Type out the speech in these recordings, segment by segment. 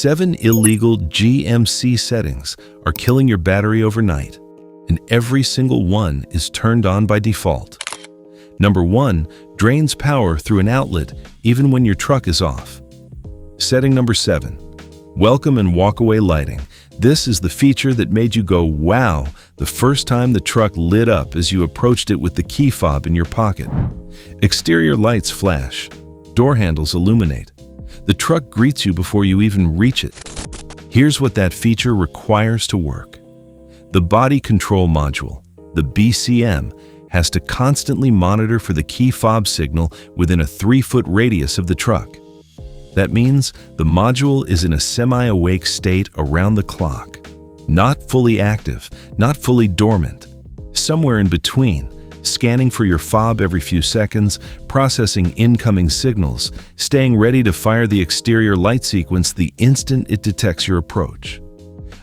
7 illegal GMC settings are killing your battery overnight, and every single one is turned on by default. Number 1, drains power through an outlet even when your truck is off. Setting number 7, welcome and walk-away lighting. This is the feature that made you go wow the first time the truck lit up as you approached it with the key fob in your pocket. Exterior lights flash, door handles illuminate. The truck greets you before you even reach it. Here's what that feature requires to work. The body control module, the BCM, has to constantly monitor for the key fob signal within a 3-foot radius of the truck. That means the module is in a semi-awake state around the clock. Not fully active, not fully dormant. Somewhere in between, scanning for your fob every few seconds, processing incoming signals, staying ready to fire the exterior light sequence the instant it detects your approach.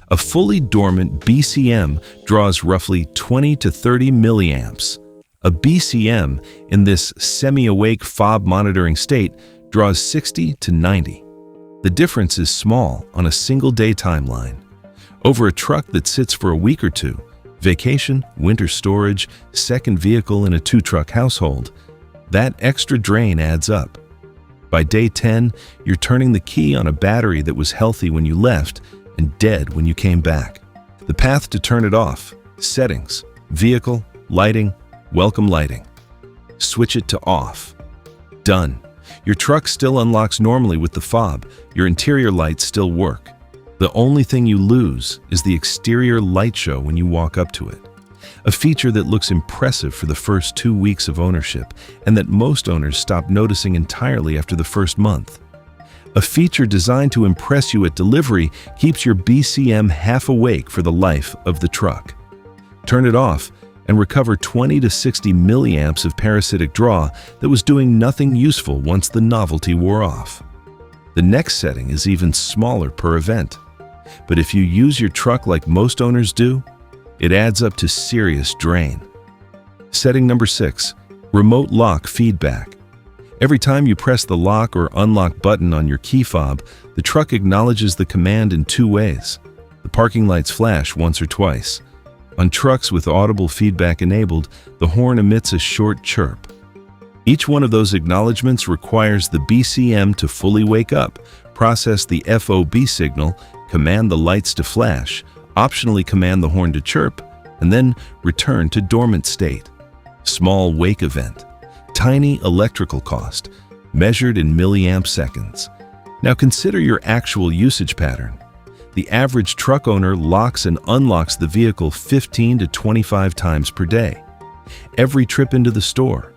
A fully dormant BCM draws roughly 20 to 30 milliamps. A BCM in this semi-awake fob monitoring state draws 60 to 90. The difference is small on a single-day timeline. Over a truck that sits for a week or two, vacation, winter storage, second vehicle in a 2-truck household, that extra drain adds up. By day 10, you're turning the key on a battery that was healthy when you left and dead when you came back. The path to turn it off: settings, vehicle, lighting, welcome lighting. Switch it to off. Done. Your truck still unlocks normally with the fob. Your interior lights still work. The only thing you lose is the exterior light show when you walk up to it. A feature that looks impressive for the first 2 weeks of ownership and that most owners stop noticing entirely after the first month. A feature designed to impress you at delivery keeps your BCM half awake for the life of the truck. Turn it off and recover 20 to 60 milliamps of parasitic draw that was doing nothing useful once the novelty wore off. The next setting is even smaller per event. But if you use your truck like most owners do, it adds up to serious drain. Setting number 6, remote lock feedback. Every time you press the lock or unlock button on your key fob, the truck acknowledges the command in 2 ways. The parking lights flash once or twice. On trucks with audible feedback enabled, the horn emits a short chirp. Each one of those acknowledgements requires the BCM to fully wake up, process the FOB signal, command the lights to flash, optionally command the horn to chirp, and then return to dormant state. Small wake event. Tiny electrical cost, measured in milliamp seconds. Now consider your actual usage pattern. The average truck owner locks and unlocks the vehicle 15 to 25 times per day. Every trip into the store,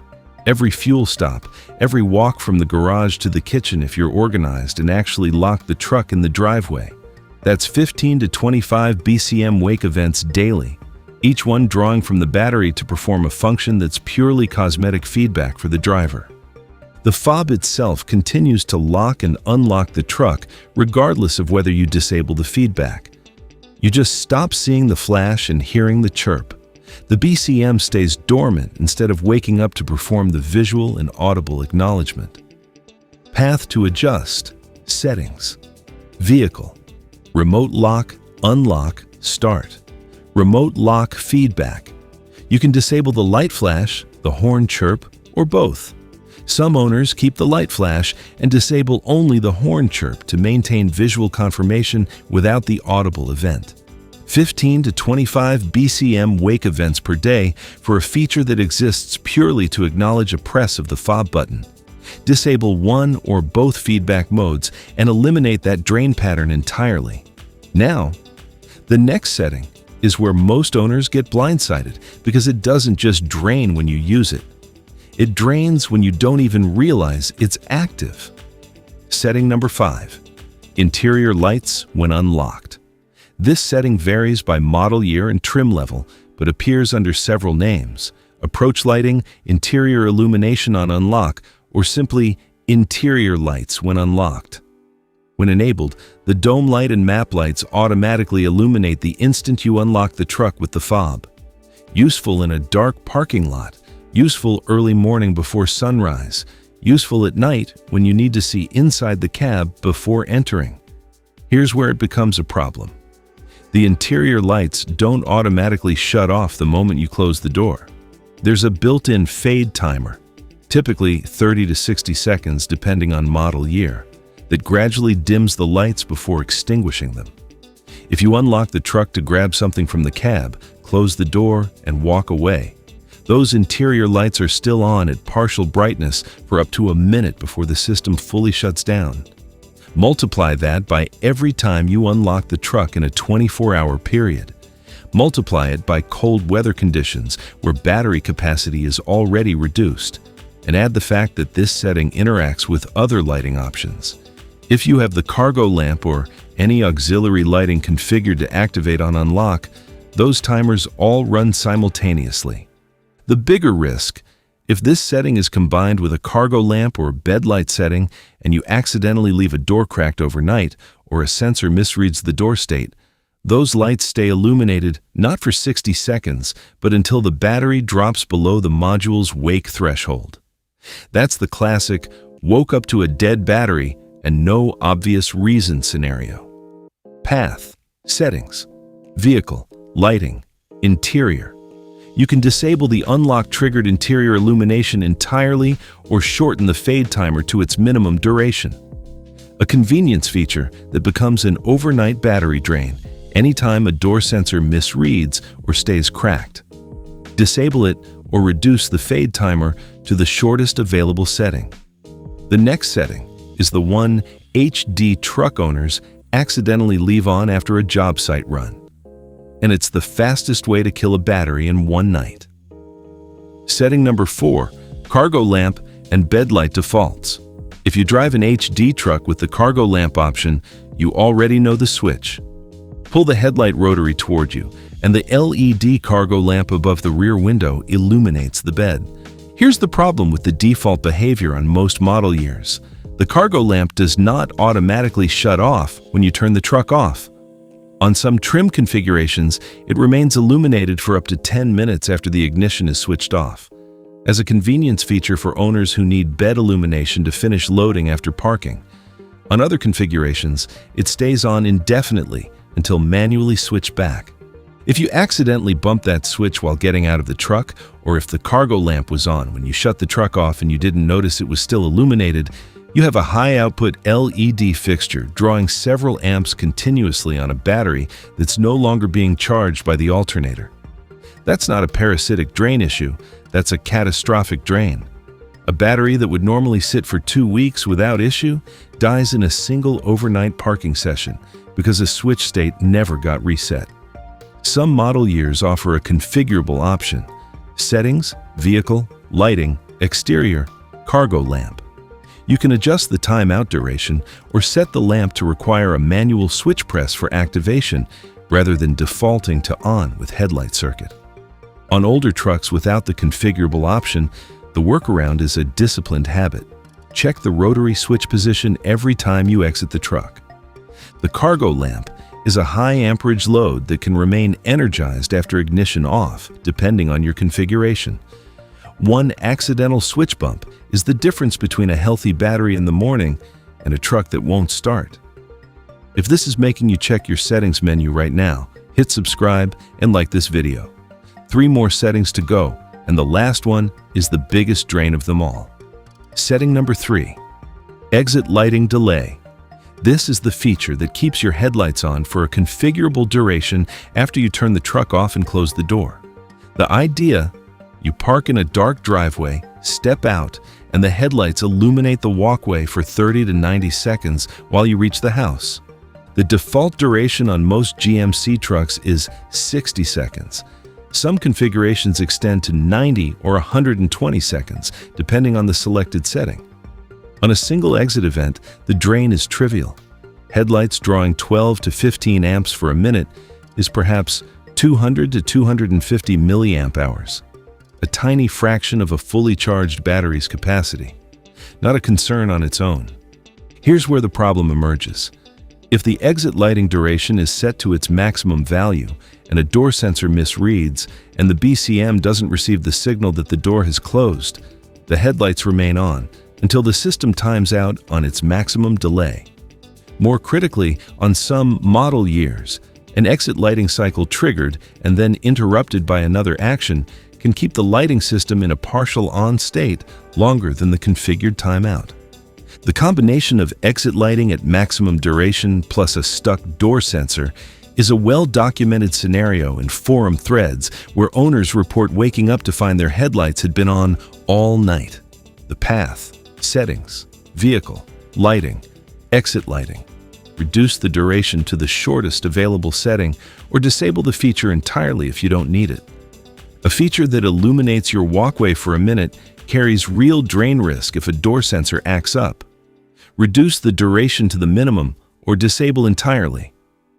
every fuel stop, every walk from the garage to the kitchen if you're organized and actually lock the truck in the driveway. That's 15 to 25 BCM wake events daily, each one drawing from the battery to perform a function that's purely cosmetic feedback for the driver. The fob itself continues to lock and unlock the truck regardless of whether you disable the feedback. You just stop seeing the flash and hearing the chirp. The BCM stays dormant instead of waking up to perform the visual and audible acknowledgement. Path to adjust: settings, vehicle, remote lock, unlock, start, remote lock feedback. You can disable the light flash, the horn chirp, or both. Some owners keep the light flash and disable only the horn chirp to maintain visual confirmation without the audible event. 15 to 25 BCM wake events per day for a feature that exists purely to acknowledge a press of the fob button. Disable one or both feedback modes and eliminate that drain pattern entirely. Now, the next setting is where most owners get blindsided because it doesn't just drain when you use it. It drains when you don't even realize it's active. Setting number 5, interior lights when unlocked. This setting varies by model year and trim level, but appears under several names: approach lighting, interior illumination on unlock, or simply interior lights when unlocked. When enabled, the dome light and map lights automatically illuminate the instant you unlock the truck with the fob. Useful in a dark parking lot, useful early morning before sunrise, useful at night when you need to see inside the cab before entering. Here's where it becomes a problem. The interior lights don't automatically shut off the moment you close the door. There's a built-in fade timer, typically 30 to 60 seconds depending on model year, that gradually dims the lights before extinguishing them. If you unlock the truck to grab something from the cab, close the door, and walk away, those interior lights are still on at partial brightness for up to a minute before the system fully shuts down. Multiply that by every time you unlock the truck in a 24-hour period. Multiply it by cold weather conditions where battery capacity is already reduced, and add the fact that this setting interacts with other lighting options. If you have the cargo lamp or any auxiliary lighting configured to activate on unlock, those timers all run simultaneously. The bigger risk, if this setting is combined with a cargo lamp or bed light setting and you accidentally leave a door cracked overnight or a sensor misreads the door state, those lights stay illuminated not for 60 seconds, but until the battery drops below the module's wake threshold. That's the classic woke up to a dead battery and no obvious reason scenario. Path, settings, vehicle, lighting, interior. You can disable the unlock triggered interior illumination entirely or shorten the fade timer to its minimum duration. A convenience feature that becomes an overnight battery drain anytime a door sensor misreads or stays cracked. Disable it or reduce the fade timer to the shortest available setting. The next setting is the one HD truck owners accidentally leave on after a job site run. And it's the fastest way to kill a battery in one night. Setting number 4, cargo lamp and bed light defaults. If you drive an HD truck with the cargo lamp option, you already know the switch. Pull the headlight rotary toward you, and the LED cargo lamp above the rear window illuminates the bed. Here's the problem with the default behavior on most model years. The cargo lamp does not automatically shut off when you turn the truck off. On some trim configurations, it remains illuminated for up to 10 minutes after the ignition is switched off, as a convenience feature for owners who need bed illumination to finish loading after parking. On other configurations, it stays on indefinitely until manually switched back. If you accidentally bump that switch while getting out of the truck, or if the cargo lamp was on when you shut the truck off and you didn't notice it was still illuminated, you have a high-output LED fixture drawing several amps continuously on a battery that's no longer being charged by the alternator. That's not a parasitic drain issue, that's a catastrophic drain. A battery that would normally sit for 2 weeks without issue dies in a single overnight parking session because a switch state never got reset. Some model years offer a configurable option: settings, vehicle, lighting, exterior, cargo lamp. You can adjust the timeout duration or set the lamp to require a manual switch press for activation rather than defaulting to on with headlight circuit. On older trucks without the configurable option, the workaround is a disciplined habit. Check the rotary switch position every time you exit the truck. The cargo lamp is a high amperage load that can remain energized after ignition off, depending on your configuration. One accidental switch bump is the difference between a healthy battery in the morning and a truck that won't start. If this is making you check your settings menu right now, hit subscribe and like this video. 3 more settings to go, and the last one is the biggest drain of them all. Setting number 3, exit lighting delay. This is the feature that keeps your headlights on for a configurable duration after you turn the truck off and close the door. The idea: you park in a dark driveway, step out, and the headlights illuminate the walkway for 30 to 90 seconds while you reach the house. The default duration on most GMC trucks is 60 seconds. Some configurations extend to 90 or 120 seconds, depending on the selected setting. On a single exit event, the drain is trivial. Headlights drawing 12 to 15 amps for a minute is perhaps 200 to 250 milliamp hours, a tiny fraction of a fully charged battery's capacity. Not a concern on its own. Here's where the problem emerges. If the exit lighting duration is set to its maximum value and a door sensor misreads and the BCM doesn't receive the signal that the door has closed, the headlights remain on until the system times out on its maximum delay. More critically, on some model years, an exit lighting cycle triggered and then interrupted by another action can keep the lighting system in a partial on state longer than the configured timeout. The combination of exit lighting at maximum duration plus a stuck door sensor is a well-documented scenario in forum threads where owners report waking up to find their headlights had been on all night. The path, settings, vehicle, lighting, exit lighting. Reduce the duration to the shortest available setting or disable the feature entirely if you don't need it. A feature that illuminates your walkway for a minute carries real drain risk if a door sensor acts up. Reduce the duration to the minimum or disable entirely.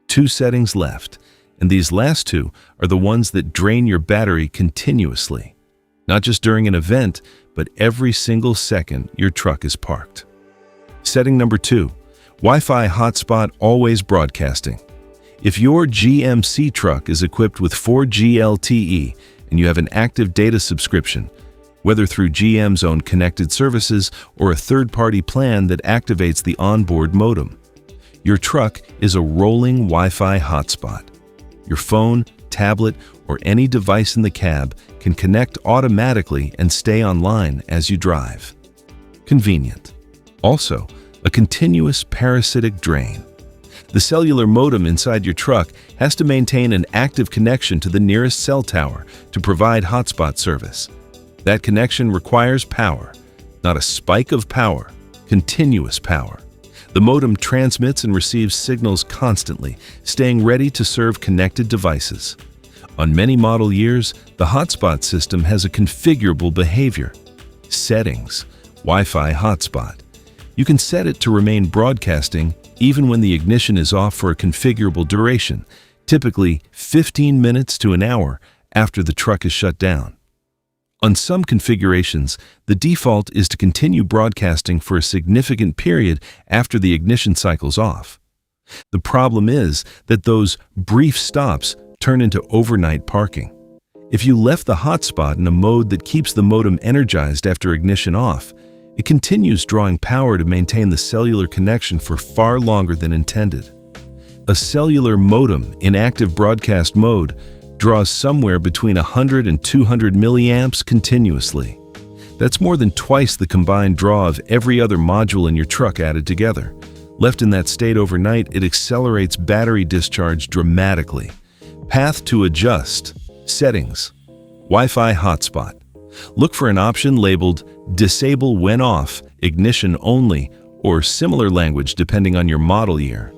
2 settings left, and these last 2 are the ones that drain your battery continuously. Not just during an event, but every single second your truck is parked. Setting number 2, Wi-Fi hotspot always broadcasting. If your GMC truck is equipped with 4G LTE and you have an active data subscription, whether through GM's own connected services or a third-party plan that activates the onboard modem, your truck is a rolling Wi-Fi hotspot. Your phone, tablet, or any device in the cab can connect automatically and stay online as you drive. Convenient. Also, a continuous parasitic drain. The cellular modem inside your truck has to maintain an active connection to the nearest cell tower to provide hotspot service. That connection requires power, not a spike of power, continuous power. The modem transmits and receives signals constantly, staying ready to serve connected devices. On many model years, the hotspot system has a configurable behavior. Settings, Wi-Fi hotspot. You can set it to remain broadcasting even when the ignition is off for a configurable duration, typically 15 minutes to an hour after the truck is shut down. On some configurations, the default is to continue broadcasting for a significant period after the ignition cycle's off. The problem is that those brief stops turn into overnight parking. If you left the hotspot in a mode that keeps the modem energized after ignition off, it continues drawing power to maintain the cellular connection for far longer than intended. A cellular modem in active broadcast mode draws somewhere between 100 and 200 milliamps continuously. That's more than twice the combined draw of every other module in your truck added together. Left in that state overnight, it accelerates battery discharge dramatically. Path to adjust. Settings. Wi-Fi hotspot. Look for an option labeled Disable when off, Ignition only, or similar language depending on your model year.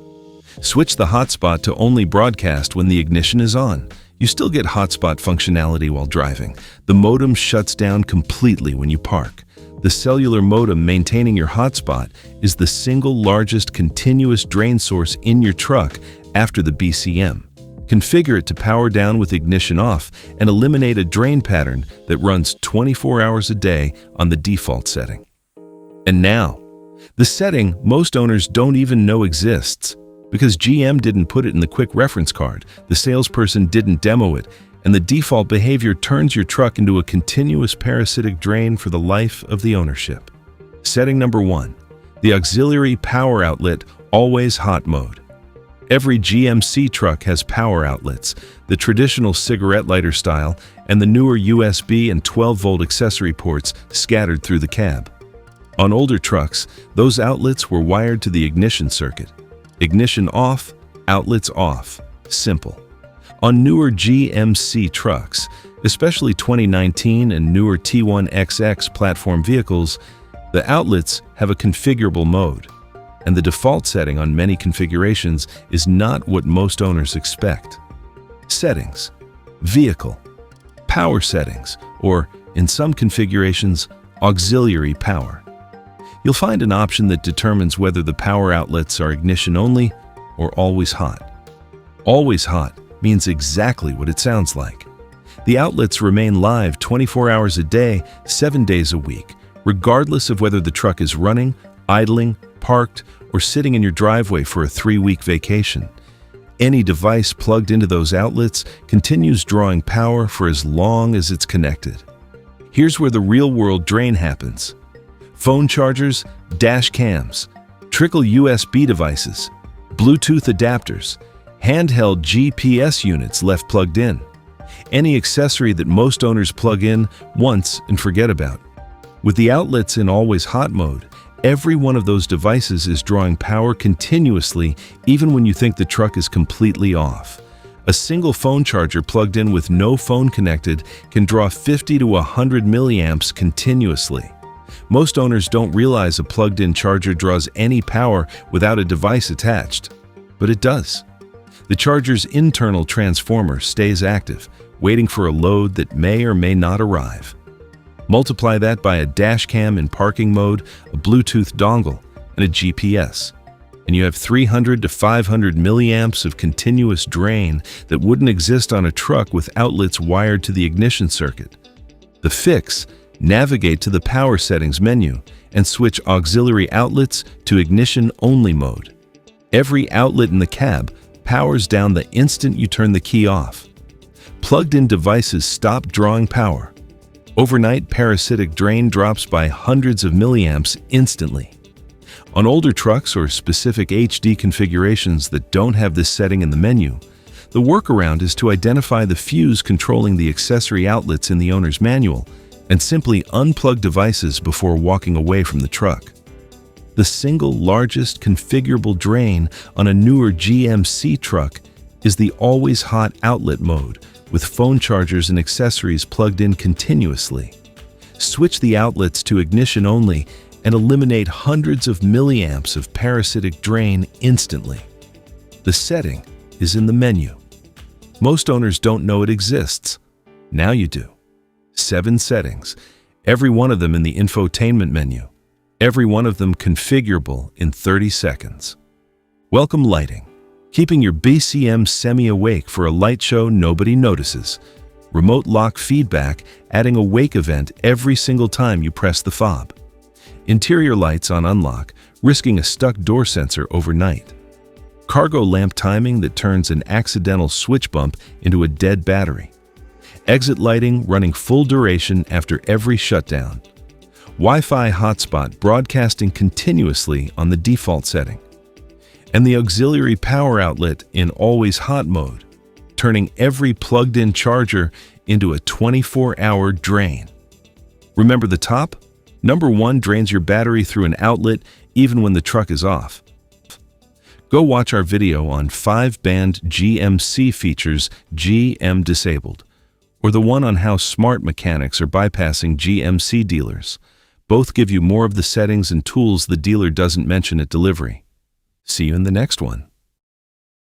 Switch the hotspot to only broadcast when the ignition is on. You still get hotspot functionality while driving. The modem shuts down completely when you park. The cellular modem maintaining your hotspot is the single largest continuous drain source in your truck after the BCM. Configure it to power down with ignition off and eliminate a drain pattern that runs 24 hours a day on the default setting. And now, the setting most owners don't even know exists. Because GM didn't put it in the quick reference card, the salesperson didn't demo it, and the default behavior turns your truck into a continuous parasitic drain for the life of the ownership. Setting number 1. The auxiliary power outlet always hot mode. Every GMC truck has power outlets, the traditional cigarette lighter style and the newer USB and 12-volt accessory ports scattered through the cab. On older trucks, those outlets were wired to the ignition circuit. Ignition off, outlets off. Simple. On newer GMC trucks, especially 2019 and newer T1XX platform vehicles, the outlets have a configurable mode, and the default setting on many configurations is not what most owners expect. Settings. Vehicle. Power settings, or in some configurations, auxiliary power. You'll find an option that determines whether the power outlets are ignition only or always hot. Always hot means exactly what it sounds like. The outlets remain live 24 hours a day, 7 days a week, regardless of whether the truck is running, idling, parked, or sitting in your driveway for a 3-week vacation. Any device plugged into those outlets continues drawing power for as long as it's connected. Here's where the real-world drain happens. Phone chargers, dash cams, trickle USB devices, Bluetooth adapters, handheld GPS units left plugged in, any accessory that most owners plug in once and forget about. With the outlets in always hot mode, every one of those devices is drawing power continuously even when you think the truck is completely off. A single phone charger plugged in with no phone connected can draw 50 to 100 milliamps continuously. Most owners don't realize a plugged-in charger draws any power without a device attached, but it does. The charger's internal transformer stays active, waiting for a load that may or may not arrive. Multiply that by a dash cam in parking mode, a Bluetooth dongle, and a GPS, and you have 300 to 500 milliamps of continuous drain that wouldn't exist on a truck with outlets wired to the ignition circuit. The fix: navigate to the Power Settings menu and switch auxiliary outlets to ignition-only mode. Every outlet in the cab powers down the instant you turn the key off. Plugged-in devices stop drawing power. Overnight parasitic drain drops by hundreds of milliamps instantly. On older trucks or specific HD configurations that don't have this setting in the menu, the workaround is to identify the fuse controlling the accessory outlets in the owner's manual and simply unplug devices before walking away from the truck. The single largest configurable drain on a newer GMC truck is the always hot outlet mode, with phone chargers and accessories plugged in continuously. Switch the outlets to ignition only and eliminate hundreds of milliamps of parasitic drain instantly. The setting is in the menu. Most owners don't know it exists. Now you do. 7 settings, every one of them in the infotainment menu. Every one of them configurable in 30 seconds. Welcome lighting, keeping your BCM semi-awake for a light show nobody notices. Remote lock feedback, adding a wake event every single time you press the fob. Interior lights on unlock, risking a stuck door sensor overnight. Cargo lamp timing that turns an accidental switch bump into a dead battery. Exit lighting running full duration after every shutdown. Wi-Fi hotspot broadcasting continuously on the default setting. And the auxiliary power outlet in always hot mode, turning every plugged-in charger into a 24-hour drain. Remember the top? Number 1 drains your battery through an outlet even when the truck is off. Go watch our video on 5-band GMC features GM disabled, or the one on how smart mechanics are bypassing GMC dealers. Both give you more of the settings and tools the dealer doesn't mention at delivery. See you in the next one.